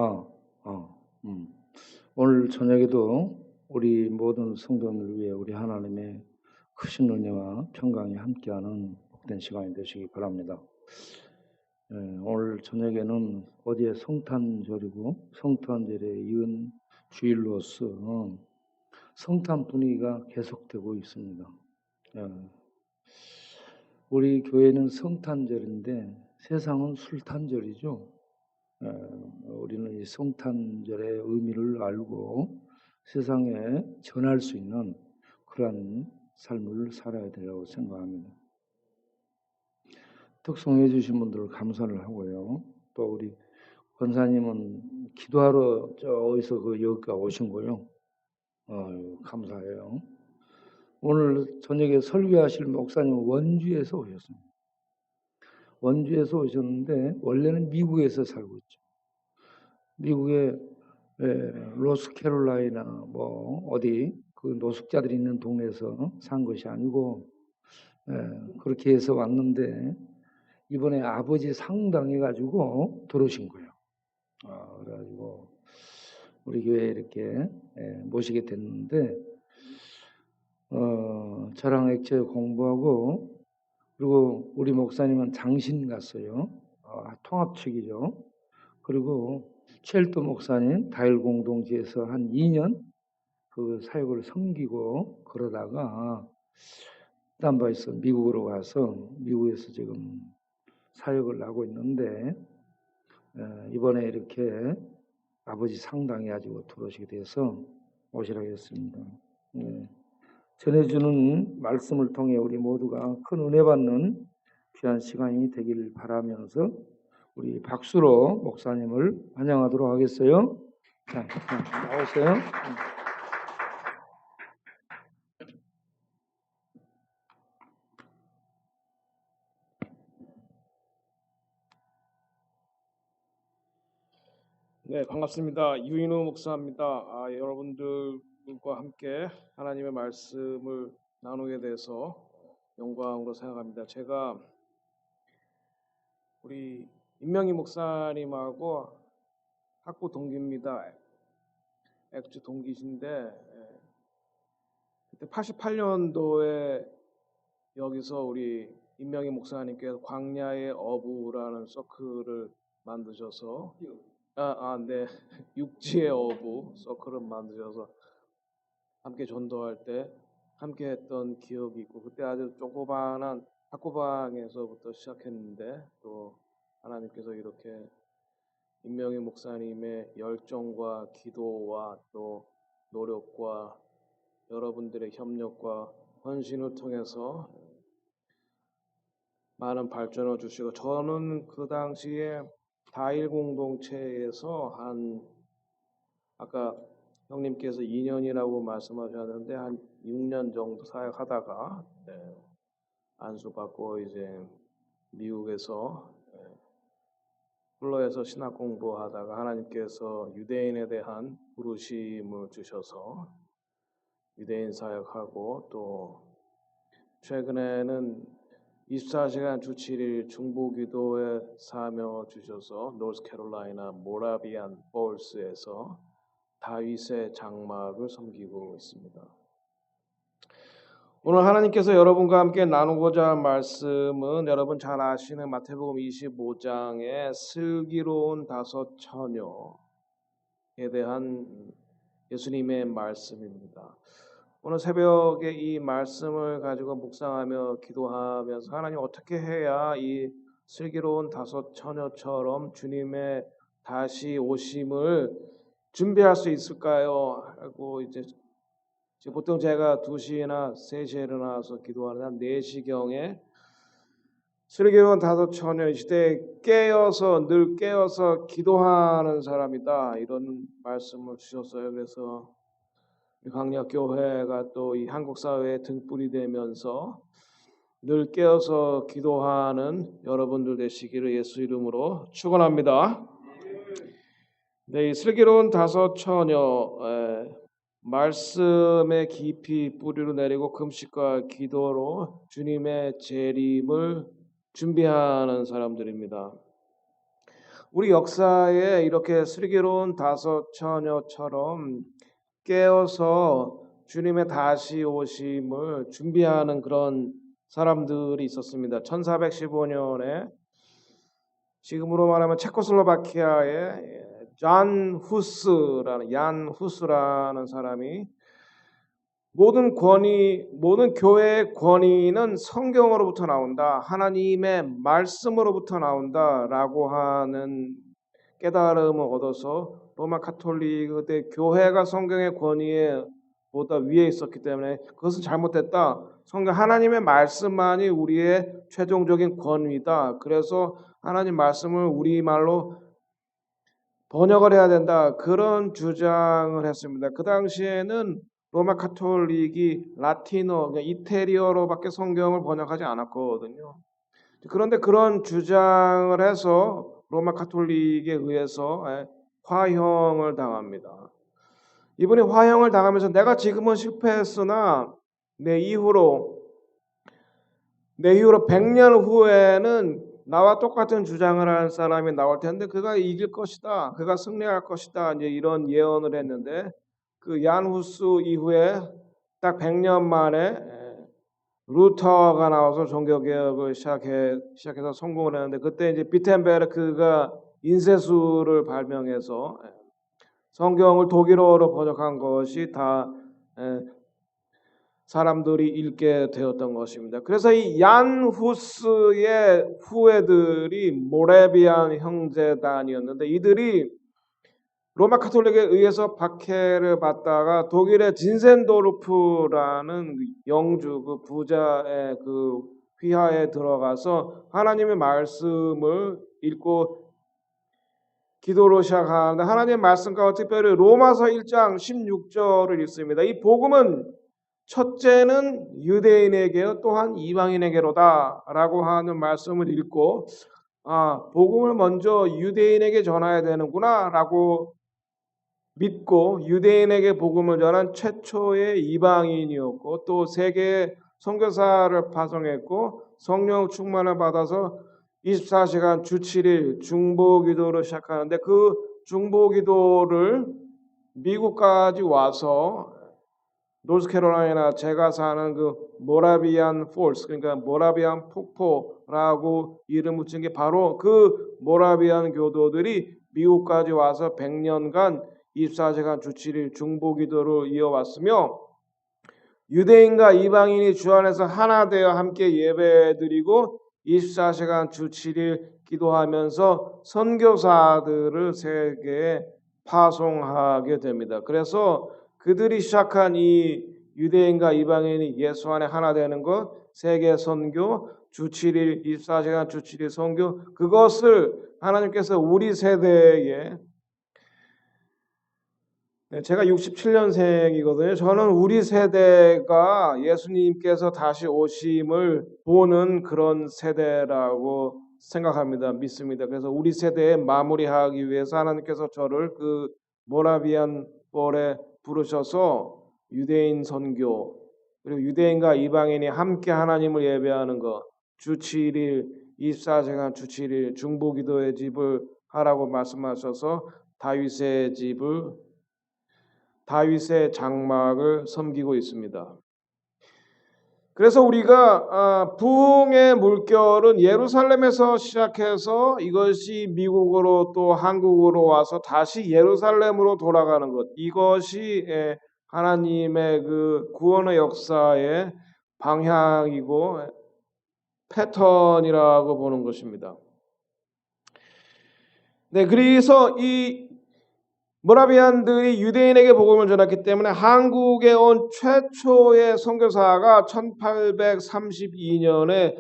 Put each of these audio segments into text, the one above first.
아, 음. 오늘 저녁에도 우리 모든 성도님을 위해 우리 하나님의 크신 은혜와 평강이 함께하는 복된 시간이 되시기 바랍니다. 오늘 저녁에는 어디에 성탄절이고 성탄절에 이은 주일로서 성탄 분위기가 계속되고 있습니다. 예, 우리 교회는 성탄절인데 세상은 술탄절이죠. 우리는 이 성탄절의 의미를 알고 세상에 전할 수 있는 그러한 삶을 살아야 되라고 생각합니다. 특송해 주신 분들 감사를 하고요. 또 우리 권사님은 기도하러 어디서 여기가 오신 거요? 감사해요. 오늘 저녁에 설교하실 목사님 원주에서 오셨습니다. 원주에서 오셨는데 원래는 미국에서 살고 있죠. 미국의 로스캐롤라이나 뭐 어디 그 노숙자들이 있는 동네에서 산 것이 아니고 그렇게 해서 왔는데 이번에 아버지 상당해가지고 들어오신 거예요. 그래가지고 우리 교회에 이렇게 모시게 됐는데 저랑 액체 공부하고 그리고 우리 목사님은 장신 갔어요. 통합 측이죠. 그리고 첼도 목사님 다일 공동체에서 한 2년 그 사역을 섬기고 그러다가 딴바에서 미국으로 가서 미국에서 지금 사역을 하고 있는데 이번에 이렇게 아버지 상당히 가지고 들어오시게 돼서 오시라고 했습니다. 전해주는 말씀을 통해 우리 모두가 큰 은혜 받는 귀한 시간이 되길 바라면서 우리 박수로 목사님을 환영하도록 하겠어요. 자, 나오세요. 네, 반갑습니다. 유인우 목사입니다. 여러분들과 함께 하나님의 말씀을 나누게 돼서 영광으로 생각합니다. 제가 우리 임명희 목사님하고 학부 동기입니다. 액주 동기신데 그때 88년도에 여기서 우리 임명희 목사님께서 광야의 어부라는 서클을 만드셔서 네. 육지의 어부 서클을 만드셔서 함께 전도할 때 함께 했던 기억이 있고 그때 아주 조그마한 학구방에서부터 시작했는데 또 하나님께서 이렇게 임명희 목사님의 열정과 기도와 또 노력과 여러분들의 협력과 헌신을 통해서 많은 발전을 주시고 저는 그 당시에 다일 공동체에서 아까 형님께서 2년이라고 말씀하셨는데 한 6년 정도 사역하다가 안수받고 이제 미국에서 플로에서 신학 공부하다가 하나님께서 유대인에 대한 부르심을 주셔서 유대인 사역하고 또 최근에는 24시간 주 7일 중보기도에 사명을 주셔서 노스캐롤라이나 모라비안 폴스에서 다윗의 장막을 섬기고 있습니다. 오늘 하나님께서 여러분과 함께 나누고자 할 말씀은 여러분 잘 아시는 마태복음 25장의 슬기로운 다섯 처녀에 대한 예수님의 말씀입니다. 오늘 새벽에 이 말씀을 가지고 묵상하며 기도하면서 하나님 어떻게 해야 이 슬기로운 다섯 처녀처럼 주님의 다시 오심을 준비할 수 있을까요? 하고 이제 보통 제가 2시나 3시에 일어나서 기도하는 한 4시경에 슬기로운 다섯 처녀 이 시대에 늘 깨어서 기도하는 사람이다 이런 말씀을 주셨어요. 그래서 광야교회가 또 이 한국 사회에 등불이 되면서 늘 깨어서 기도하는 여러분들 되시기를 예수 이름으로 축원합니다. 네, 이 슬기로운 다섯 처녀 말씀의 깊이 뿌리로 내리고 금식과 기도로 주님의 재림을 준비하는 사람들입니다. 우리 역사에 이렇게 슬기로운 다섯 처녀처럼 깨어서 주님의 다시 오심을 준비하는 그런 사람들이 있었습니다. 1415년에 지금으로 말하면 체코슬로바키아의 얀 후스라는 사람이 모든 교회의 권위는 성경으로부터 나온다. 하나님의 말씀으로부터 나온다라고 하는 깨달음을 얻어서 로마 카톨릭 그때 교회가 성경의 권위에 보다 위에 있었기 때문에 그것은 잘못됐다. 성경 하나님의 말씀만이 우리의 최종적인 권위다. 그래서 하나님 말씀을 우리말로 번역을 해야 된다. 그런 주장을 했습니다. 그 당시에는 로마 카톨릭이 라틴어, 그러니까 이태리어로밖에 성경을 번역하지 않았거든요. 그런데 그런 주장을 해서 로마 카톨릭에 의해서 화형을 당합니다. 이분이 화형을 당하면서 내가 지금은 실패했으나 내 이후로 100년 후에는 나와 똑같은 주장을 하는 사람이 나올 텐데 그가 이길 것이다. 그가 승리할 것이다. 이제 이런 예언을 했는데 그 얀 후스 이후에 딱 100년 만에 루터가 나와서 종교개혁을 시작해서 성공을 했는데 그때 이제 비텐베르크가 인쇄술을 발명해서 성경을 독일어로 번역한 것이 다 사람들이 읽게 되었던 것입니다. 그래서 이 얀 후스의 후예들이 모라비안 형제단이었는데 이들이 로마 카톨릭에 의해서 박해를 받다가 독일의 진센도르프라는 영주 그 부자의 그 휘하에 들어가서 하나님의 말씀을 읽고 기도를 시작하는데 하나님의 말씀 가운데 특별히 로마서 1장 16절을 읽습니다. 이 복음은 첫째는 유대인에게요 또한 이방인에게로다 라고 하는 말씀을 읽고 복음을 먼저 유대인에게 전해야 되는구나 라고 믿고 유대인에게 복음을 전한 최초의 이방인이었고 또 세계에 선교사를 파송했고 성령 충만을 받아서 24시간 주 7일 중보기도를 시작하는데 그 중보기도를 미국까지 와서 노스캐롤라이나 제가 사는 그 모라비안 폴스 그러니까 모라비안 폭포라고 이름 붙인 게 바로 그 모라비안 교도들이 미국까지 와서 100년간 24시간 주 7일 중보기도를 이어왔으며 유대인과 이방인이 주 안에서 하나 되어 함께 예배드리고 24시간 주 7일 기도하면서 선교사들을 세계에 파송하게 됩니다. 그래서 그들이 시작한 이 유대인과 이방인이 예수 안에 하나 되는 것, 세계 선교, 주 7일 24시간 주 7일 선교 그것을 하나님께서 우리 세대에 제가 67년생이거든요. 저는 우리 세대가 예수님께서 다시 오심을 보는 그런 세대라고 생각합니다. 믿습니다. 그래서 우리 세대에 마무리하기 위해서 하나님께서 저를 그 모라비안 폴에 부르셔서 유대인 선교 그리고 유대인과 이방인이 함께 하나님을 예배하는 것, 주 7일 24시간 주 7일 중보기도의 집을 하라고 말씀하셔서 다윗의 장막을 섬기고 있습니다. 그래서 우리가 부흥의 물결은 예루살렘에서 시작해서 이것이 미국으로 또 한국으로 와서 다시 예루살렘으로 돌아가는 것 이것이 하나님의 그 구원의 역사의 방향이고 패턴이라고 보는 것입니다. 네, 그래서 이 모라비안들이 유대인에게 복음을 전했기 때문에 한국에 온 최초의 선교사가 1832년에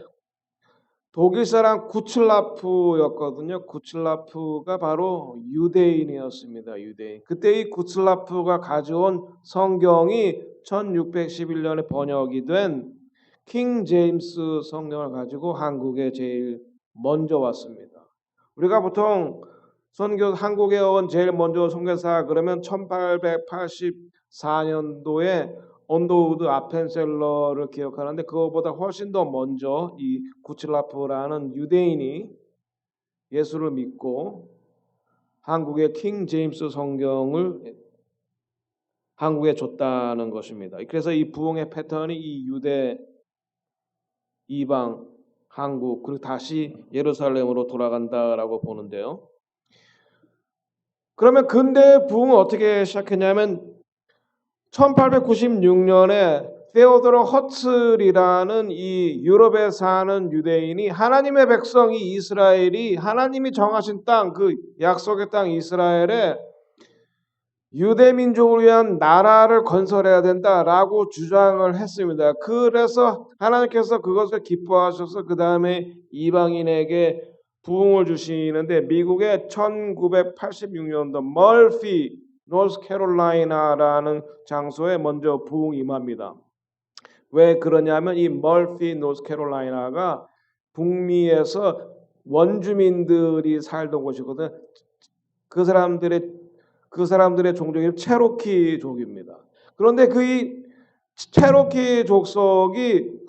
독일 사람 구츠라프였거든요. 구츠라프가 바로 유대인이었습니다. 유대인. 그때 이 구츠라프가 가져온 성경이 1611년에 번역이 된 킹 제임스 성경을 가지고 한국에 제일 먼저 왔습니다. 우리가 보통 한국에 온 제일 먼저 선교사 그러면 1884년도에 언더우드 아펜셀러를 기억하는데 그거보다 훨씬 더 먼저 이 구츠라프라는 유대인이 예수를 믿고 한국의 킹 제임스 성경을 한국에 줬다는 것입니다. 그래서 이 부흥의 패턴이 이 유대, 이방, 한국 그리고 다시 예루살렘으로 돌아간다라고 보는데요. 그러면 근대 부흥은 어떻게 시작했냐면 1896년에 테오도로 허틀이라는 이 유럽에 사는 유대인이 하나님의 백성이 이스라엘이 하나님이 정하신 땅, 그 약속의 땅 이스라엘에 유대 민족을 위한 나라를 건설해야 된다라고 주장을 했습니다. 그래서 하나님께서 그것을 기뻐하셔서 그 다음에 이방인에게 부흥을 주시는데 미국의 1986년도 멀피 노스캐롤라이나라는 장소에 먼저 부흥이 임합니다. 왜 그러냐면 이 멀피 노스캐롤라이나가 북미에서 원주민들이 살던 곳이거든. 그 사람들의 종족이 체로키족입니다. 그런데 그 체로키 족속이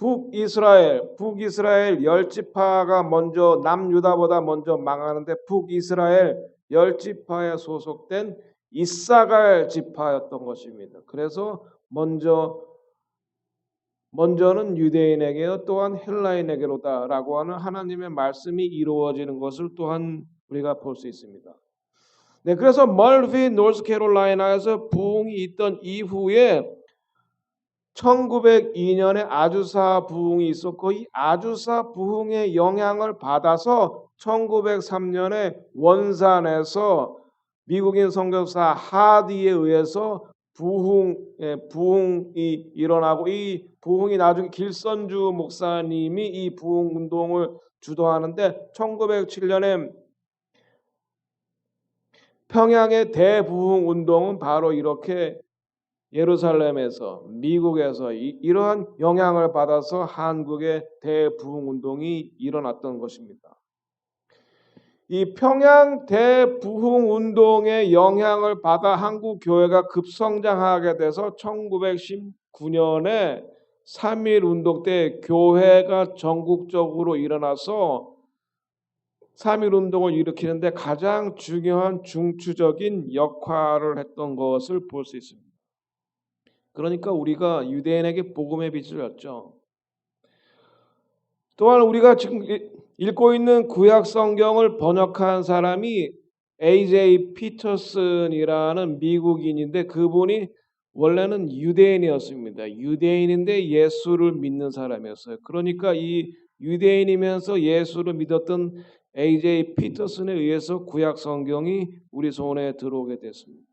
북이스라엘 열지파가 먼저 남유다보다 먼저 망하는데 북이스라엘 열지파에 소속된 이사갈 지파였던 것입니다. 그래서 먼저는 유대인에게 또한 헬라인에게로다라고 하는 하나님의 말씀이 이루어지는 것을 또한 우리가 볼 수 있습니다. 네, 그래서 멀피 노스캐롤라이나에서 부흥이 있던 이후에 1902년에 아주사 부흥이 있었고 이 아주사 부흥의 영향을 받아서 1903년에 원산에서 미국인 선교사 하디에 의해서 부흥이 일어나고 이 부흥이 나중에 길선주 목사님이 이 부흥 운동을 주도하는데 1907년에 평양의 대부흥 운동은 바로 이렇게 예루살렘에서 미국에서 이러한 영향을 받아서 한국의 대부흥 운동이 일어났던 것입니다. 이 평양 대부흥 운동의 영향을 받아 한국 교회가 급성장하게 돼서 1919년에 3.1 운동 때 교회가 전국적으로 일어나서 3.1 운동을 일으키는데 가장 중요한 중추적인 역할을 했던 것을 볼 수 있습니다. 그러니까 우리가 유대인에게 복음의 빛을 줬죠. 또한 우리가 지금 읽고 있는 구약 성경을 번역한 사람이 A.J. 피터슨이라는 미국인인데 그분이 원래는 유대인이었습니다. 유대인인데 예수를 믿는 사람이었어요. 그러니까 이 유대인이면서 예수를 믿었던 A.J. 피터슨에 의해서 구약 성경이 우리 손에 들어오게 됐습니다.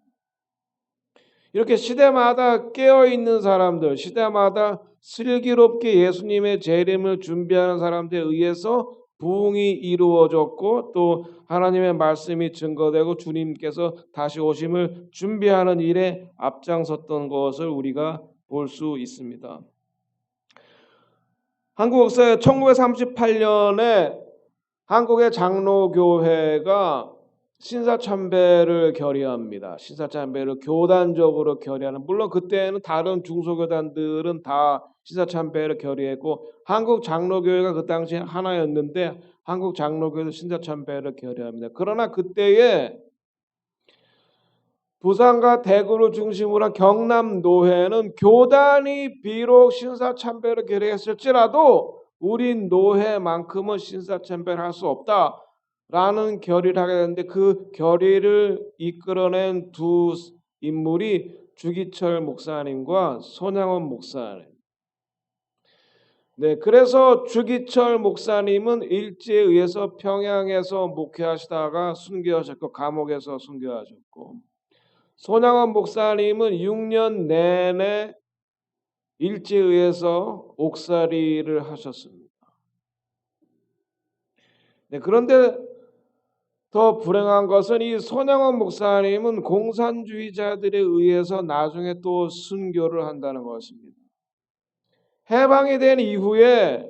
이렇게 시대마다 깨어있는 사람들, 시대마다 슬기롭게 예수님의 재림을 준비하는 사람들에 의해서 부흥이 이루어졌고 또 하나님의 말씀이 증거되고 주님께서 다시 오심을 준비하는 일에 앞장섰던 것을 우리가 볼 수 있습니다. 한국 역사에 1938년에 한국의 장로교회가 신사참배를 결의합니다. 신사참배를 교단적으로 결의하는, 물론 그때는 다른 중소교단들은 다 신사참배를 결의했고 한국 장로교회가 그 당시에 하나였는데 한국 장로교회도 신사참배를 결의합니다. 그러나 그때에 부산과 대구를 중심으로 한 경남노회는 교단이 비록 신사참배를 결의했을지라도 우리 노회만큼은 신사참배를 할 수 없다라는 결의를 하게 되는데 그 결의를 이끌어낸 두 인물이 주기철 목사님과 손양원 목사님. 네, 그래서 주기철 목사님은 일제에 의해서 평양에서 목회하시다가 순교하셨고 감옥에서 순교하셨고 손양원 목사님은 6년 내내 일제에 의해서 옥살이를 하셨습니다. 네, 그런데 더 불행한 것은 이 손양원 목사님은 공산주의자들에 의해서 나중에 또 순교를 한다는 것입니다. 해방이 된 이후에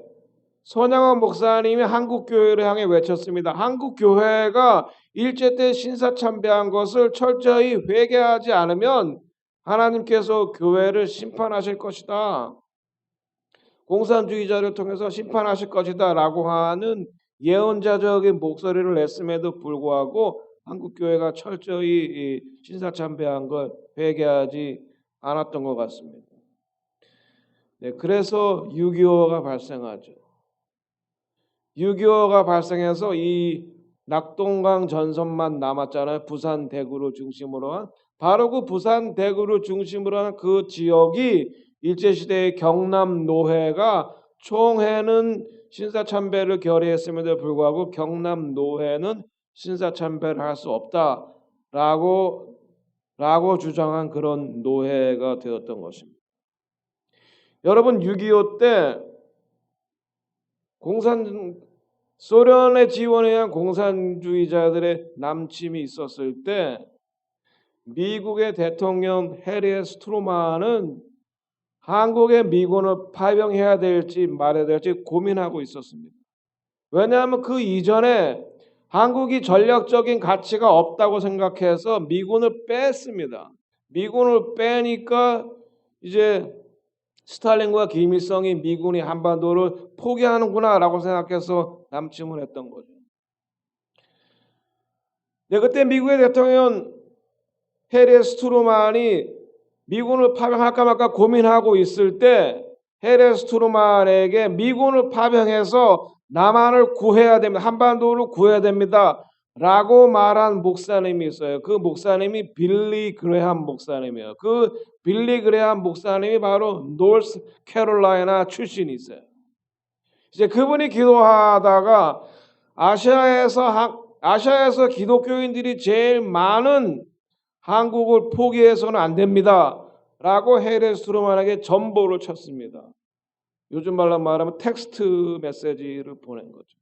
손양원 목사님이 한국교회를 향해 외쳤습니다. 한국교회가 일제 때 신사참배한 것을 철저히 회개하지 않으면 하나님께서 교회를 심판하실 것이다. 공산주의자를 통해서 심판하실 것이다 라고 하는 예언자적인 목소리를 냈음에도 불구하고 한국 교회가 철저히 이 신사참배한 걸 회개하지 않았던 것 같습니다. 네, 그래서 6.25가 발생하죠. 6.25가 발생해서 이 낙동강 전선만 남았잖아요. 부산 대구를 중심으로 한 바로 그 부산 대구를 중심으로 한 그 지역이 일제시대의 경남 노회가 총회는 신사참배를 결의했음에도 불구하고 경남 노회는 신사참배를 할 수 없다라고 주장한 그런 노회가 되었던 것입니다. 여러분 6.25 때 소련의 지원에 의한 공산주의자들의 남침이 있었을 때 미국의 대통령 해리 S. 트루만은 한국에 미군을 파병해야 될지 말아야 될지 고민하고 있었습니다. 왜냐하면 그 이전에 한국이 전략적인 가치가 없다고 생각해서 미군을 뺐습니다. 미군을 빼니까 이제 스탈린과 김일성이 미군이 한반도를 포기하는구나라고 생각해서 남침을 했던 거죠. 네, 그때 미국의 대통령 해리 S. 트루만이 미군을 파병할까 말까 고민하고 있을 때 해리 S. 트루만에게 미군을 파병해서 남한을 구해야 됩니다. 한반도를 구해야 됩니다. 라고 말한 목사님이 있어요. 그 목사님이 빌리 그레함 목사님이에요. 그 빌리 그레함 목사님이 바로 노스 캐롤라이나 출신이세요. 이제 그분이 기도하다가 아시아에서 기독교인들이 제일 많은 한국을 포기해서는 안 됩니다. 라고 해리 S. 트루만에게 전보를 쳤습니다. 요즘 말로 말하면 텍스트 메시지를 보낸 거죠.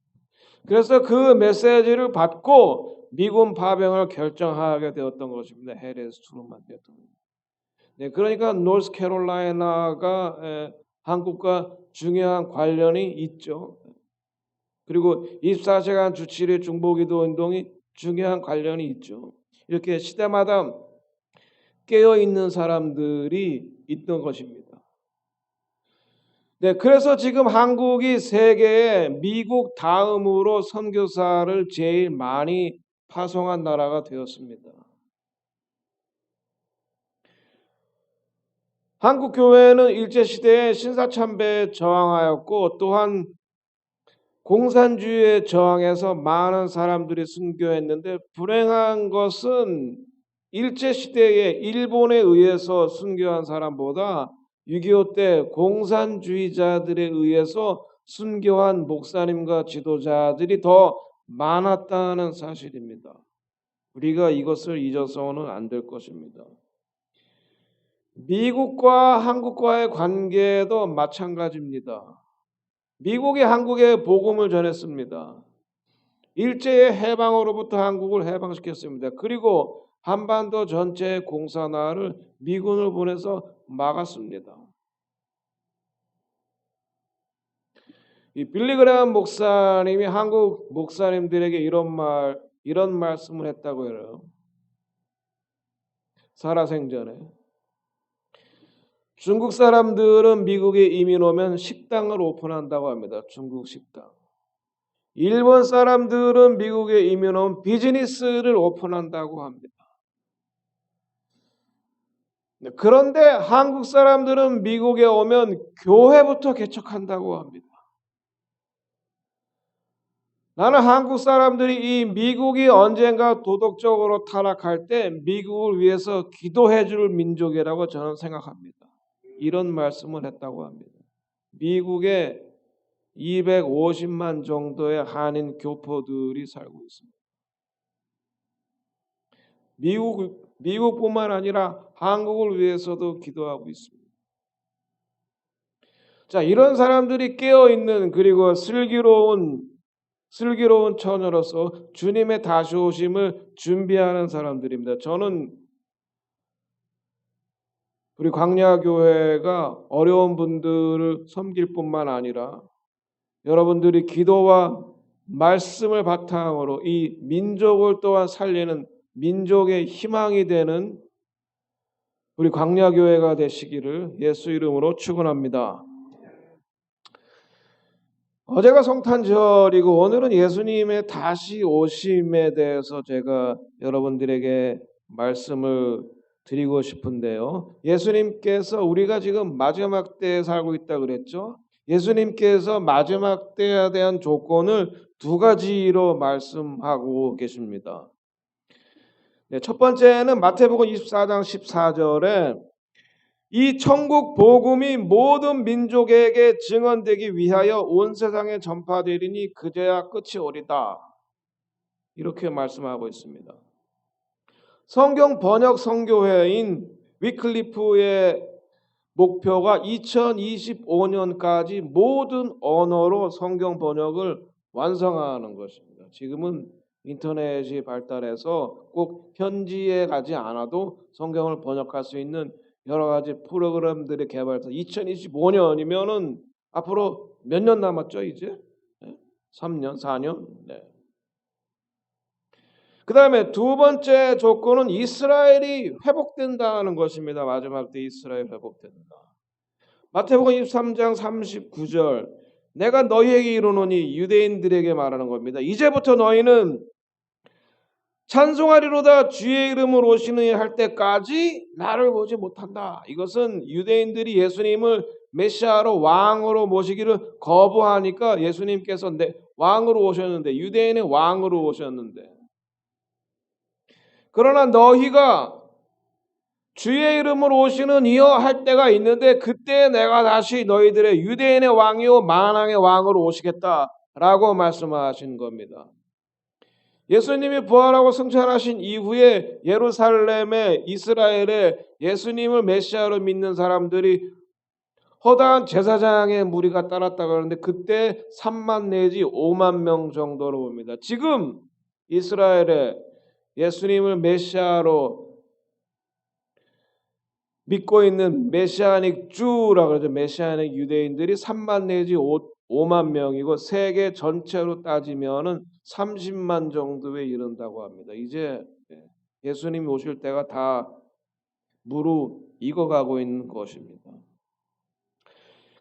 그래서 그 메시지를 받고 미군 파병을 결정하게 되었던 것입니다. 해리 S. 트루만 대통령. 네, 그러니까 노스캐롤라이나가 한국과 중요한 관련이 있죠. 그리고 24시간 주 7일 중보기도 운동이 중요한 관련이 있죠. 이렇게 시대마다 깨어있는 사람들이 있던 것입니다. 네, 그래서 지금 한국이 세계에 미국 다음으로 선교사를 제일 많이 파송한 나라가 되었습니다. 한국 교회는 일제시대에 신사참배에 저항하였고 또한 공산주의에 저항해서 많은 사람들이 순교했는데 불행한 것은 일제시대에 일본에 의해서 순교한 사람보다 6.25 때 공산주의자들에 의해서 순교한 목사님과 지도자들이 더 많았다는 사실입니다. 우리가 이것을 잊어서는 안 될 것입니다. 미국과 한국과의 관계도 마찬가지입니다. 미국이 한국에 복음을 전했습니다. 일제의 해방으로부터 한국을 해방시켰습니다. 그리고 한반도 전체의 공산화를 미군을 보내서 막았습니다. 이 빌리 그레함 목사님이 한국 목사님들에게 이런 말씀을 했다고 해요. 살아생전에 중국 사람들은 미국에 이민 오면 식당을 오픈한다고 합니다. 중국 식당. 일본 사람들은 미국에 이민 오면 비즈니스를 오픈한다고 합니다. 그런데 한국 사람들은 미국에 오면 교회부터 개척한다고 합니다. 나는 한국 사람들이 이 미국이 언젠가 도덕적으로 타락할 때 미국을 위해서 기도해 줄 민족이라고 저는 생각합니다. 이런 말씀을 했다고 합니다. 미국에 250만 정도의 한인 교포들이 살고 있습니다. 미국뿐만 아니라 한국을 위해서도 기도하고 있습니다. 자, 이런 사람들이 깨어 있는 그리고 슬기로운 처녀로서 주님의 다시 오심을 준비하는 사람들입니다. 저는 우리 광야교회가 어려운 분들을 섬길 뿐만 아니라 여러분들이 기도와 말씀을 바탕으로 이 민족을 또한 살리는 민족의 희망이 되는 우리 광야교회가 되시기를 예수 이름으로 축원합니다. 어제가 성탄절이고 오늘은 예수님의 다시 오심에 대해서 제가 여러분들에게 말씀을 드리고 싶은데요. 예수님께서 우리가 지금 마지막 때에 살고 있다 그랬죠. 예수님께서 마지막 때에 대한 조건을 두 가지로 말씀하고 계십니다. 네, 첫 번째는 마태복음 24장 14절에 이 천국 복음이 모든 민족에게 증언되기 위하여 온 세상에 전파되리니 그제야 끝이 오리다. 이렇게 말씀하고 있습니다. 성경 번역 선교회인 위클리프의 목표가 2025년까지 모든 언어로 성경 번역을 완성하는 것입니다. 지금은 인터넷이 발달해서 꼭 현지에 가지 않아도 성경을 번역할 수 있는 여러 가지 프로그램들이 개발돼서 2025년이면은 앞으로 몇 년 남았죠, 이제? 3년, 4년? 네. 그 다음에 두 번째 조건은 이스라엘이 회복된다는 것입니다. 마지막 때 이스라엘 회복된다. 마태복음 23장 39절 내가 너희에게 이르노니 유대인들에게 말하는 겁니다. 이제부터 너희는 찬송하리로다 주의 이름으로 오시느니 할 때까지 나를 보지 못한다. 이것은 유대인들이 예수님을 메시아로 왕으로 모시기를 거부하니까 예수님께서 왕으로 오셨는데 유대인의 왕으로 오셨는데 그러나 너희가 주의 이름으로 오시는 이여 할 때가 있는데 그때 내가 다시 너희들의 유대인의 왕이요 만왕의 왕으로 오시겠다라고 말씀하신 겁니다. 예수님이 부활하고 승천하신 이후에 예루살렘에 이스라엘에 예수님을 메시아로 믿는 사람들이 허다한 제사장의 무리가 따랐다고 하는데 그때 3만 내지 5만 명 정도로 봅니다. 지금 이스라엘에 예수님을 메시아로 믿고 있는 메시아닉 주라고 그러죠. 메시아닉 유대인들이 3만 내지 5만 명이고 세계 전체로 따지면은 30만 정도에 이른다고 합니다. 이제 예수님이 오실 때가 다 무르익어가고 있는 것입니다.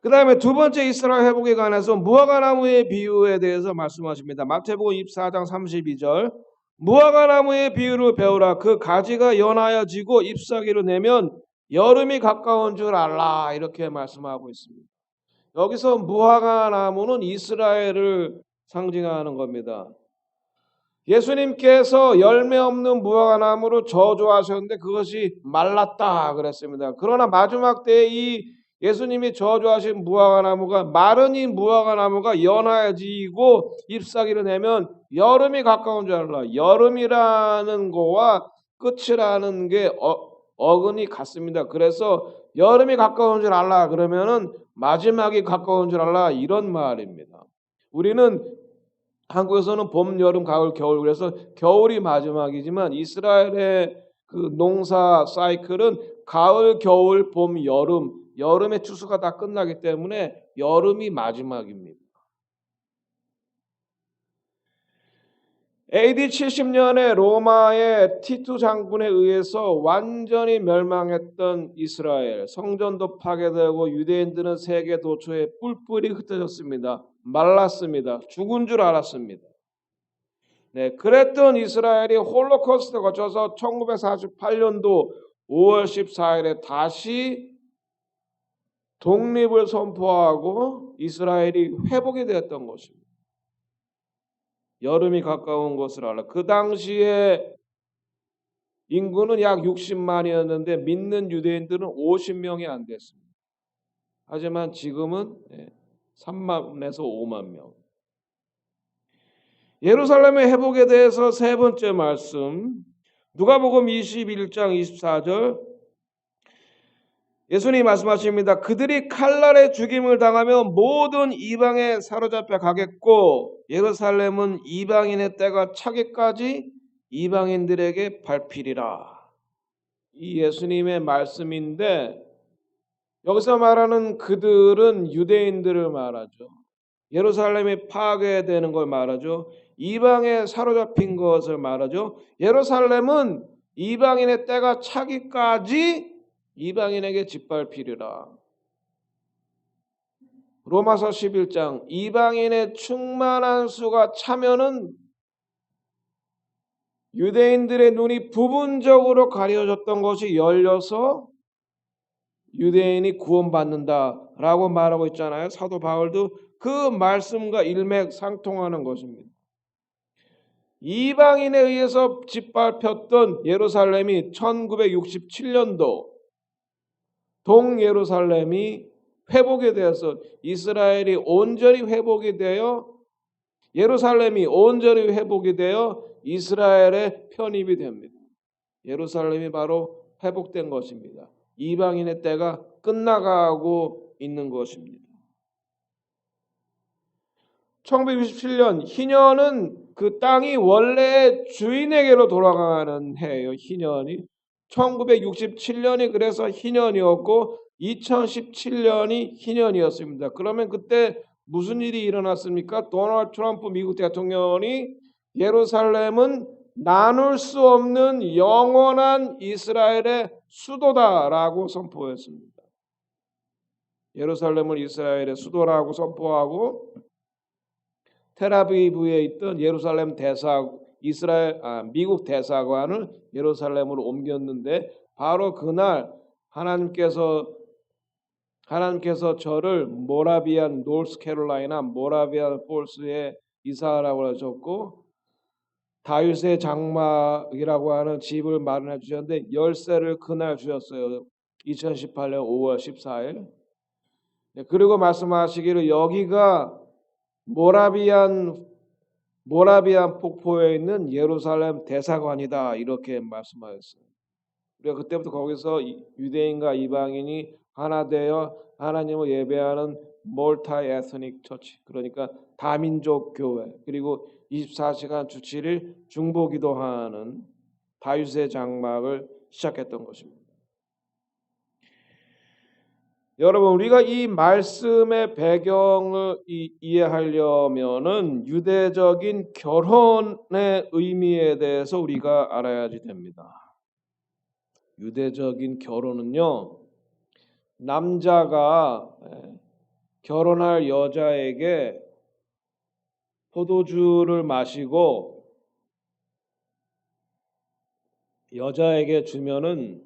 그 다음에 두 번째 이스라엘 회복에 관해서 무화과나무의 비유에 대해서 말씀하십니다. 마태복음 24장 32절 무화과나무의 비유를 배우라. 그 가지가 연하여 지고 잎사귀를 내면 여름이 가까운 줄 알라. 이렇게 말씀하고 있습니다. 여기서 무화과나무는 이스라엘을 상징하는 겁니다. 예수님께서 열매 없는 무화과나무로 저주하셨는데 그것이 말랐다 그랬습니다. 그러나 마지막 때에 이 예수님이 저주하신 무화과나무가 마른 이 무화과나무가 연하여지고 잎사귀를 내면 여름이 가까운 줄 알라. 여름이라는 거와 끝이라는 게 어근이 같습니다. 그래서 여름이 가까운 줄 알라 그러면은 마지막이 가까운 줄 알라 이런 말입니다. 우리는 한국에서는 봄, 여름, 가을, 겨울 그래서 겨울이 마지막이지만 이스라엘의 그 농사 사이클은 가을, 겨울, 봄, 여름, 여름의 추수가 다 끝나기 때문에 여름이 마지막입니다. AD 70년에 로마의 티투 장군에 의해서 완전히 멸망했던 이스라엘, 성전도 파괴되고 유대인들은 세계 도처에 뿔뿔이 흩어졌습니다. 말랐습니다. 죽은 줄 알았습니다. 네, 그랬던 이스라엘이 홀로코스트 거쳐서 1948년도 5월 14일에 다시 독립을 선포하고 이스라엘이 회복이 되었던 것입니다. 여름이 가까운 것을 알아. 그 당시에 인구는 약 60만이었는데 믿는 유대인들은 50명이 안 됐습니다. 하지만 지금은 3만에서 5만 명. 예루살렘의 회복에 대해서 세 번째 말씀 누가복음 21장 24절 예수님이 말씀하십니다. 그들이 칼날에 죽임을 당하며 모든 이방에 사로잡혀 가겠고 예루살렘은 이방인의 때가 차기까지 이방인들에게 밟히리라. 이 예수님의 말씀인데 여기서 말하는 그들은 유대인들을 말하죠. 예루살렘이 파괴되는 걸 말하죠. 이방에 사로잡힌 것을 말하죠. 예루살렘은 이방인의 때가 차기까지 이방인에게 짓밟히리라. 로마서 11장 이방인의 충만한 수가 차면은 유대인들의 눈이 부분적으로 가려졌던 것이 열려서 유대인이 구원받는다라고 말하고 있잖아요. 사도 바울도 그 말씀과 일맥상통하는 것입니다. 이방인에 의해서 짓밟혔던 예루살렘이 1967년도 동예루살렘이 회복이 되어서 이스라엘이 온전히 회복이 되어 예루살렘이 온전히 회복이 되어 이스라엘의 편입이 됩니다. 예루살렘이 바로 회복된 것입니다. 이방인의 때가 끝나가고 있는 것입니다. 1967년 희년은 그 땅이 원래 주인에게로 돌아가는 해예요. 희년이 1967년이 그래서 희년이었고 2017년이 희년이었습니다. 그러면 그때 무슨 일이 일어났습니까? 도널드 트럼프 미국 대통령이 예루살렘은 나눌 수 없는 영원한 이스라엘의 수도다라고 선포했습니다. 예루살렘을 이스라엘의 수도라고 선포하고 텔아비브에 있던 예루살렘 미국 대사관을 예루살렘으로 옮겼는데 바로 그날 하나님께서 저를 모라비안 노스캐롤라이나 모라비안 폴스에 이사하라고 하셨고 다윗의 장막이라고 하는 집을 마련해 주셨는데 열쇠를 그날 주셨어요. 2018년 5월 14일. 그리고 말씀하시기를 여기가 모라비안 폭포에 있는 예루살렘 대사관이다 이렇게 말씀하셨어요. 우리가 그때부터 거기서 유대인과 이방인이 하나 되어 하나님을 예배하는 멀티 에스닉 처치, 그러니까 다민족 교회, 그리고 24시간 주 7일 중보 기도하는 다윗의 장막을 시작했던 것입니다. 여러분, 우리가 이 말씀의 배경을 이해하려면은 유대적인 결혼의 의미에 대해서 우리가 알아야지 됩니다. 유대적인 결혼은요, 남자가 결혼할 여자에게 포도주를 마시고 여자에게 주면은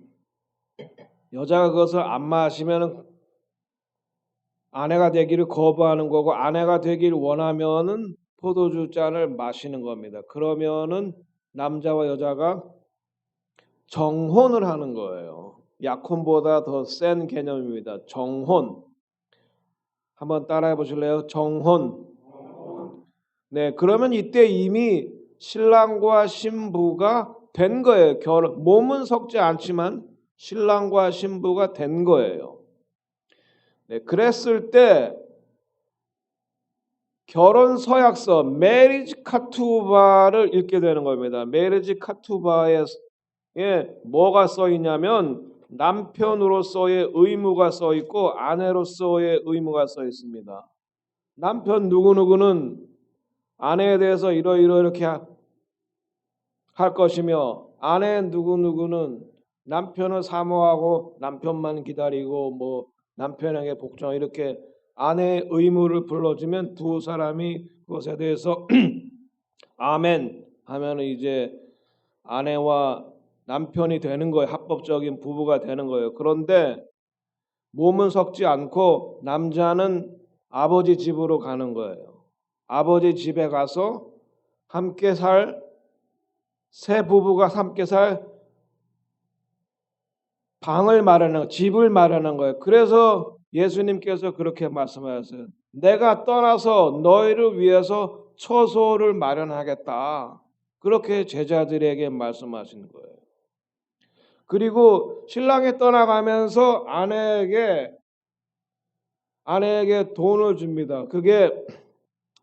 여자가 그것을 안 마시면은 아내가 되기를 거부하는 거고 아내가 되길 원하면은 포도주 잔을 마시는 겁니다. 그러면은 남자와 여자가 정혼을 하는 거예요. 약혼보다 더 센 개념입니다. 정혼. 한번 따라해 보실래요? 정혼. 네, 그러면 이때 이미 신랑과 신부가 된 거예요. 몸은 섞지 않지만 신랑과 신부가 된 거예요. 네, 그랬을 때 결혼 서약서 메리지 카투바를 읽게 되는 겁니다. 메리지 카투바에 뭐가 써 있냐면 남편으로서의 의무가 써 있고 아내로서의 의무가 써 있습니다. 남편 누구누구는 아내에 대해서 이렇게 할 것이며 아내 누구누구는 남편을 사모하고 남편만 기다리고 뭐 남편에게 복종 이렇게 아내의 의무를 불러주면 두 사람이 그것에 대해서 아멘 하면 이제 아내와 남편이 되는 거예요. 합법적인 부부가 되는 거예요. 그런데 몸은 섞지 않고 남자는 아버지 집으로 가는 거예요. 아버지 집에 가서 함께 새 부부가 함께 살 방을 마련한 집을 마련한 거예요. 그래서 예수님께서 그렇게 말씀하셨어요. 내가 떠나서 너희를 위해서 처소를 마련하겠다. 그렇게 제자들에게 말씀하신 거예요. 그리고 신랑이 떠나가면서 아내에게 돈을 줍니다. 그게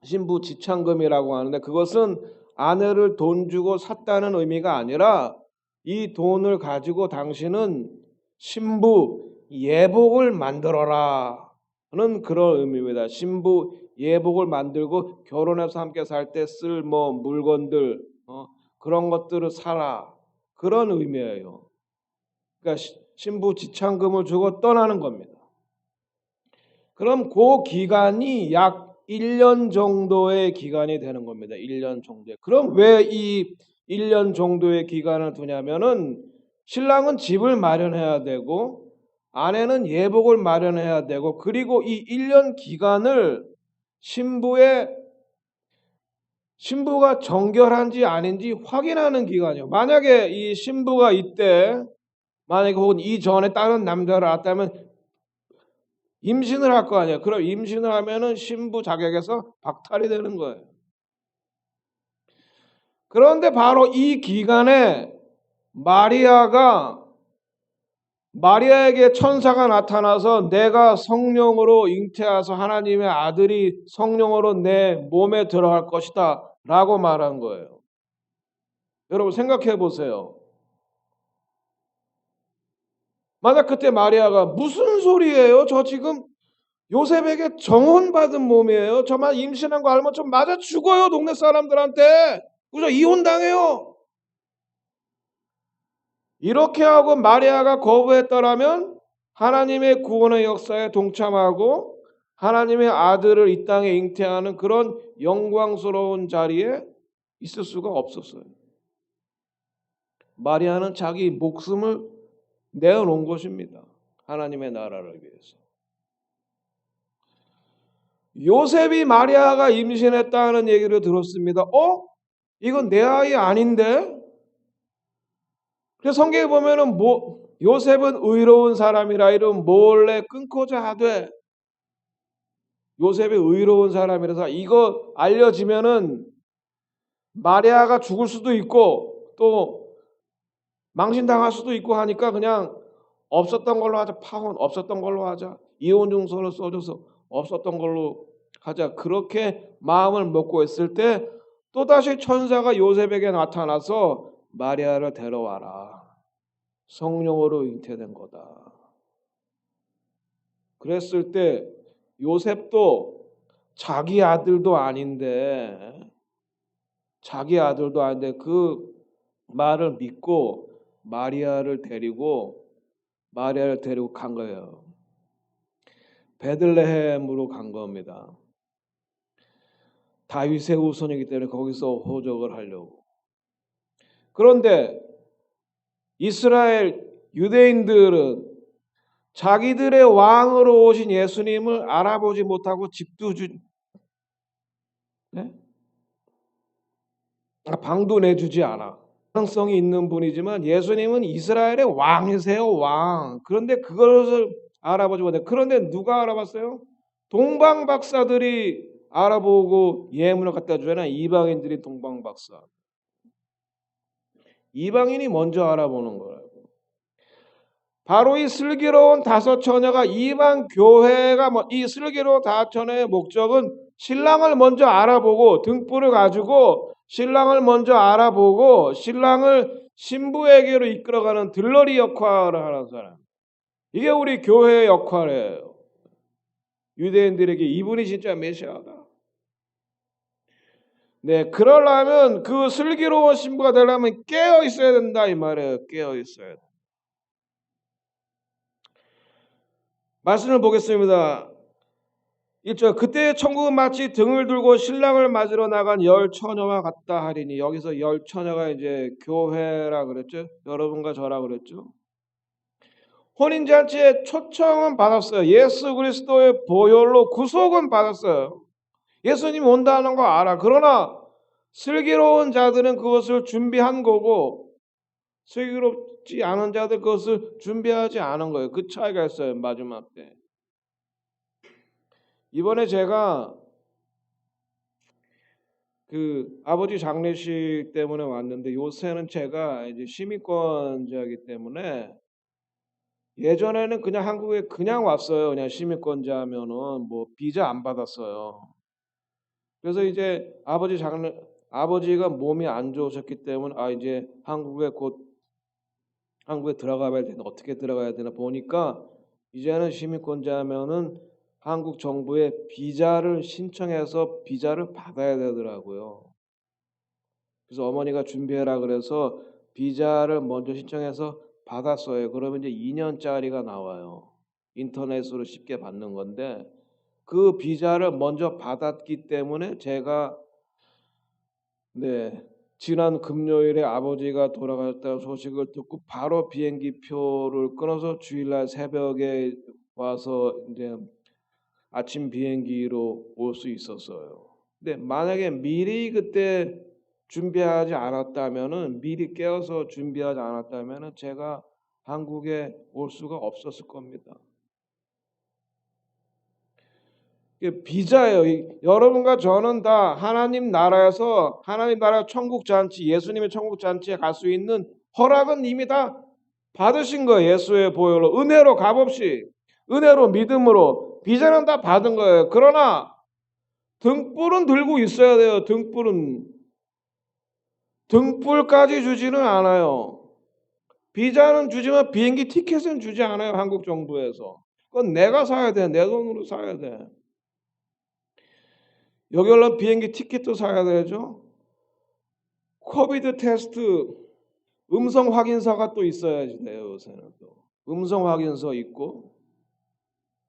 신부 지참금이라고 하는데 그것은 아내를 돈 주고 샀다는 의미가 아니라 이 돈을 가지고 당신은 신부 예복을 만들어라 는 그런 의미입니다. 신부 예복을 만들고 결혼해서 함께 살 때 쓸 물건들 그런 것들을 사라 그런 의미예요. 그러니까 신부 지참금을 주고 떠나는 겁니다. 그럼 그 기간이 약 1년 정도의 기간이 되는 겁니다. 1년 정도. 그럼 왜 이 1년 정도의 기간을 두냐면은 신랑은 집을 마련해야 되고 아내는 예복을 마련해야 되고 그리고 이 1년 기간을 신부가 정결한지 아닌지 확인하는 기간이에요. 만약에 이 신부가 이때 만약에 혹은 이전에 다른 남자를 알았다면 임신을 할 거 아니에요. 그럼 임신을 하면은 신부 자격에서 박탈이 되는 거예요. 그런데 바로 이 기간에 마리아에게 천사가 나타나서 내가 성령으로 잉태하서 하나님의 아들이 성령으로 내 몸에 들어갈 것이다 라고 말한 거예요. 여러분 생각해 보세요. 만약 그때 마리아가 무슨 소리예요? 저 지금 요셉에게 정혼받은 몸이에요. 저만 임신한 거 알면 좀 맞아 죽어요. 동네 사람들한테. 그죠? 이혼당해요. 이렇게 하고 마리아가 거부했더라면 하나님의 구원의 역사에 동참하고 하나님의 아들을 이 땅에 잉태하는 그런 영광스러운 자리에 있을 수가 없었어요. 마리아는 자기 목숨을 내어놓은 것입니다. 하나님의 나라를 위해서. 요셉이 마리아가 임신했다는 얘기를 들었습니다. 이건 내 아이 아닌데? 그래서 성경에 보면은 요셉은 의로운 사람이라 이름 몰래 끊고자 하되 요셉이 의로운 사람이라서 이거 알려지면은 마리아가 죽을 수도 있고 또 망신당할 수도 있고 하니까 그냥 없었던 걸로 하자. 파혼 없었던 걸로 하자. 이혼 증서를 써줘서 없었던 걸로 하자. 그렇게 마음을 먹고 있을 때 또다시 천사가 요셉에게 나타나서 마리아를 데려와라. 성령으로 잉태된 거다. 그랬을 때 요셉도 자기 아들도 아닌데 그 말을 믿고 마리아를 데리고 간 거예요. 베들레헴으로 간 겁니다. 다윗의 후손이기 때문에 거기서 호적을 하려고. 그런데 이스라엘 유대인들은 자기들의 왕으로 오신 예수님을 알아보지 못하고 방도 내주지 않아. 가능성이 있는 분이지만 예수님은 이스라엘의 왕이세요, 왕. 그런데 그것을 알아보지 못해. 그런데 누가 알아봤어요? 동방 박사들이 알아보고 예문을 갖다 주잖아요. 이방인들이 동방 박사. 이방인이 먼저 알아보는 거라고. 바로 이 슬기로운 다섯 처녀가 이방 교회가 이 슬기로운 다섯 처녀의 목적은 신랑을 먼저 알아보고 등불을 가지고 신랑을 먼저 알아보고 신랑을 신부에게로 이끌어가는 들러리 역할을 하는 사람. 이게 우리 교회의 역할이에요. 유대인들에게 이분이 진짜 메시아다. 네, 그러려면 그 슬기로운 신부가 되려면 깨어 있어야 된다 이 말이에요. 깨어 있어야 돼. 말씀을 보겠습니다. 1절 그때 천국은 마치 등을 들고 신랑을 맞으러 나간 열 처녀와 같다 하리니 여기서 열 처녀가 이제 교회라 그랬죠. 여러분과 저라 그랬죠. 혼인잔치에 초청은 받았어요. 예수 그리스도의 보혈로 구속은 받았어요. 예수님이 온다는 거 알아. 그러나 슬기로운 자들은 그것을 준비한 거고 슬기롭지 않은 자들 그것을 준비하지 않은 거예요. 그 차이가 있어요. 마지막 때. 이번에 제가 그 아버지 장례식 때문에 왔는데 요새는 제가 이제 시민권자이기 때문에 예전에는 그냥 한국에 그냥 왔어요. 그냥 시민권자면은 뭐 비자 안 받았어요. 그래서 이제 아버지가 몸이 안 좋으셨기 때문에 이제 한국에 들어가야 되나 어떻게 들어가야 되나 보니까 이제는 시민권자면은 한국 정부에 비자를 신청해서 비자를 받아야 되더라고요. 그래서 어머니가 준비해라 그래서 비자를 먼저 신청해서 받았어요. 그러면 이제 2년짜리가 나와요. 인터넷으로 쉽게 받는 건데 그 비자를 먼저 받았기 때문에 제가 지난 금요일에 아버지가 돌아가셨다는 소식을 듣고 바로 비행기 표를 끊어서 주일날 새벽에 와서 이제 아침 비행기로 올 수 있었어요. 근데 만약에 미리 그때 준비하지 않았다면은 미리 깨어서 준비하지 않았다면은 제가 한국에 올 수가 없었을 겁니다. 이게 비자예요. 여러분과 저는 다 하나님 나라에서 하나님 나라 천국 잔치, 예수님의 천국 잔치에 갈 수 있는 허락은 이미 다 받으신 거예요. 예수의 보혈로 은혜로 값없이 은혜로 믿음으로 비자는 다 받은 거예요. 그러나 등불은 들고 있어야 돼요. 등불까지 주지는 않아요. 비자는 주지만 비행기 티켓은 주지 않아요. 한국 정부에서. 그건 내가 사야 돼. 내 돈으로 사야 돼. 여기 올라면 비행기 티켓도 사야 되죠. 코비드 테스트 음성 확인서가 또 있어야지 돼요. 요새는 또 음성 확인서 있고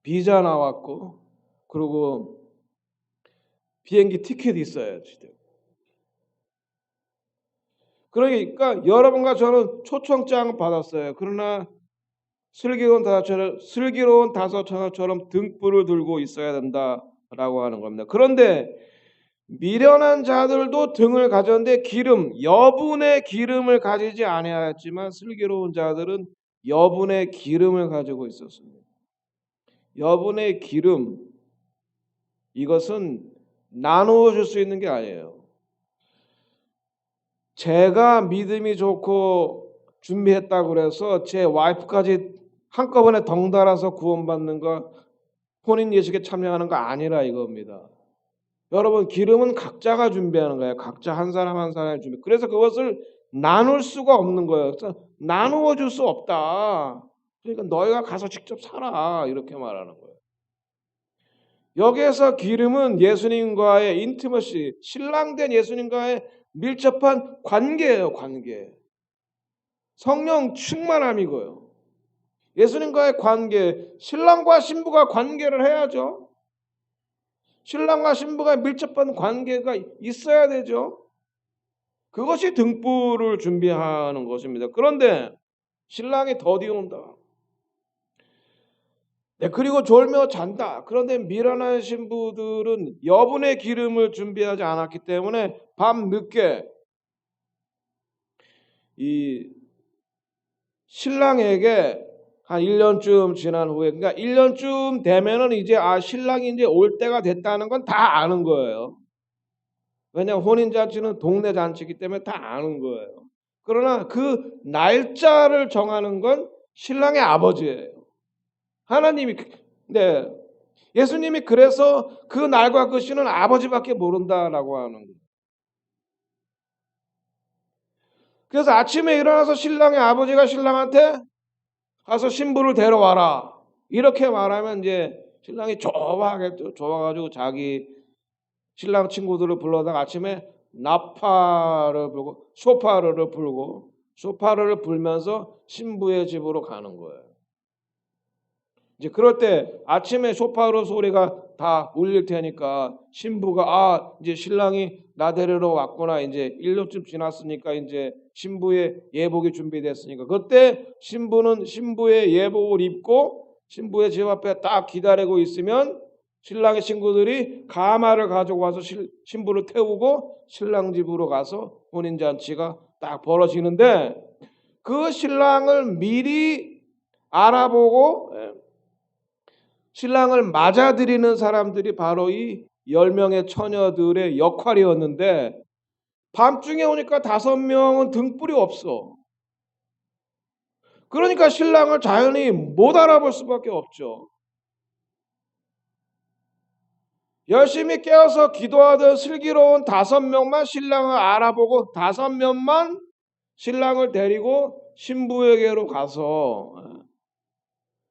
비자 나왔고 그리고 비행기 티켓 있어야지 돼요. 그러니까 여러분과 저는 초청장 받았어요. 그러나 슬기로운 다섯처럼 등불을 들고 있어야 된다라고 하는 겁니다. 그런데 미련한 자들도 등을 가졌는데 여분의 기름을 가지지 아니하였지만 슬기로운 자들은 여분의 기름을 가지고 있었습니다. 여분의 기름, 이것은 나누어 줄 수 있는 게 아니에요. 제가 믿음이 좋고 준비했다고 그래서 제 와이프까지 한꺼번에 덩달아서 구원받는 거, 혼인 예식에 참여하는 거 아니라 이겁니다. 여러분, 기름은 각자가 준비하는 거예요. 각자 한 사람 한 사람이 준비. 그래서 그것을 나눌 수가 없는 거예요. 그래서 나누어 줄 수 없다. 그러니까 너희가 가서 직접 사라. 이렇게 말하는 거예요. 여기에서 기름은 예수님과의 인티머시, 신랑된 예수님과의 밀접한 관계예요. 관계. 성령 충만함이고요. 예수님과의 관계, 신랑과 신부가 관계를 해야죠. 신랑과 신부가 밀접한 관계가 있어야 되죠. 그것이 등불을 준비하는 것입니다. 그런데 신랑이 더디 온다. 그리고 졸며 잔다. 그런데 미련한 신부들은 여분의 기름을 준비하지 않았기 때문에 밤 늦게 이 신랑에게 한 1년쯤 지난 후에, 그러니까 1년쯤 되면은 이제 신랑이 이제 올 때가 됐다는 건 다 아는 거예요. 왜냐하면 혼인잔치는 동네 잔치이기 때문에 다 아는 거예요. 그러나 그 날짜를 정하는 건 신랑의 아버지예요. 하나님이. 네, 예수님이 그래서 그 날과 그 시는 아버지밖에 모른다라고 하는 거예요. 그래서 아침에 일어나서 신랑의 아버지가 신랑한테 가서 신부를 데려와라 이렇게 말하면 이제 신랑이 좋아하겠죠. 좋아가지고 자기 신랑 친구들을 불러다가 아침에 나파를 불고 쇼파르를 불고 쇼파르를 불면서 신부의 집으로 가는 거예요. 이제 그럴 때 아침에 쇼파르 소리가 다 울릴 테니까 신부가 이제 신랑이 나 데리러 왔구나. 이제 1년쯤 지났으니까 이제 신부의 예복이 준비됐으니까 그때 신부는 신부의 예복을 입고 신부의 집 앞에 딱 기다리고 있으면 신랑의 친구들이 가마를 가지고 와서 신부를 태우고 신랑 집으로 가서 혼인잔치가 딱 벌어지는데 그 신랑을 미리 알아보고 신랑을 맞아들이는 사람들이 바로 이 10명의 처녀들의 역할이었는데 밤중에 오니까 5명은 등불이 없어. 그러니까 신랑을 자연히 못 알아볼 수밖에 없죠. 열심히 깨어서 기도하던 슬기로운 5명만 신랑을 알아보고 5명만 신랑을 데리고 신부에게로 가서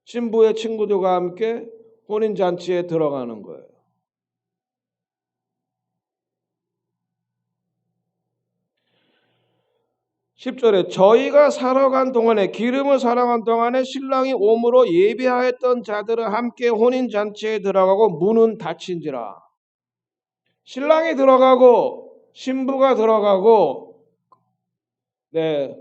신부의 친구들과 함께 혼인잔치에 들어가는 거예요. 10절에 저희가 살아간 동안에 기름을 살아간 동안에 신랑이 오므로 예비하였던 자들은 함께 혼인잔치에 들어가고 문은 닫힌지라. 신랑이 들어가고 신부가 들어가고 네,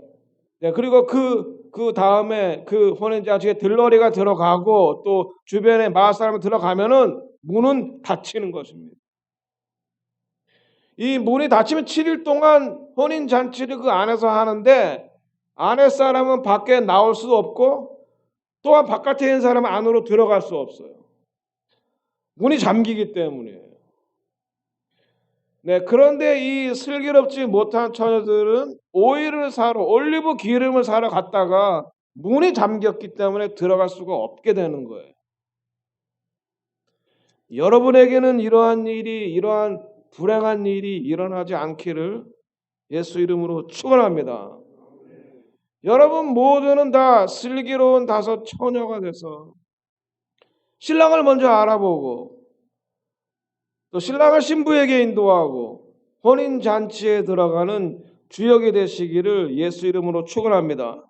그리고 그 다음에 그 혼인잔치에 들러리가 들어가고 또 주변에 마을 사람이 들어가면은 문은 닫히는 것입니다. 이 문이 닫히면 7일 동안 혼인잔치를 그 안에서 하는데 안에 사람은 밖에 나올 수 없고 또한 바깥에 있는 사람은 안으로 들어갈 수 없어요. 문이 잠기기 때문이에요. 네, 그런데 이 슬기롭지 못한 처녀들은 오일을 사러 올리브 기름을 사러 갔다가 문이 잠겼기 때문에 들어갈 수가 없게 되는 거예요. 여러분에게는 이러한 불행한 일이 일어나지 않기를 예수 이름으로 축원합니다. 여러분 모두는 다 슬기로운 5 처녀가 돼서 신랑을 먼저 알아보고 또 신랑을 신부에게 인도하고 혼인잔치에 들어가는 주역이 되시기를 예수 이름으로 축원합니다.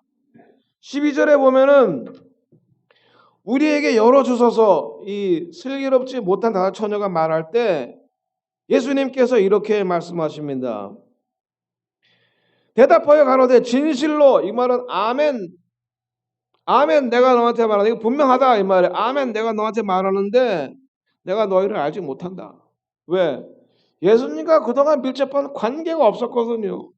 12절에 보면은 우리에게 열어주소서 이 슬기롭지 못한 5 처녀가 말할 때 예수님께서 이렇게 말씀하십니다. 대답하여 가로되 진실로, 이 말은 아멘, 아멘 내가 너한테 말하는, 이거 분명하다 이 말이에요. 아멘 내가 너한테 말하는데 내가 너희를 알지 못한다. 왜? 예수님과 그동안 밀접한 관계가 없었거든요.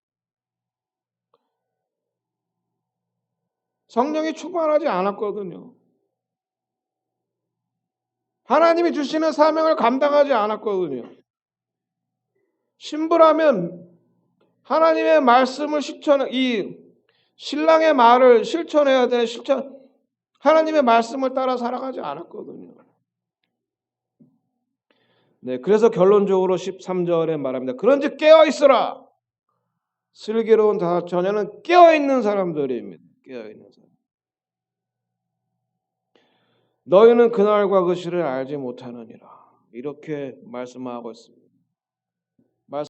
성령이 충만하지 않았거든요. 하나님이 주시는 사명을 감당하지 않았거든요. 신부라면 하나님의 말씀을 이 신랑의 말을 실천해야 되는 하나님의 말씀을 따라 살아가지 않았거든요. 네, 그래서 결론적으로 13절에 말합니다. 그런즉 깨어 있으라. 슬기로운 5 처녀는 깨어 있는 사람들입니다. 깨어 있는 사람. 너희는 그날과 그 시를 알지 못하느니라. 이렇게 말씀하고 있습니다.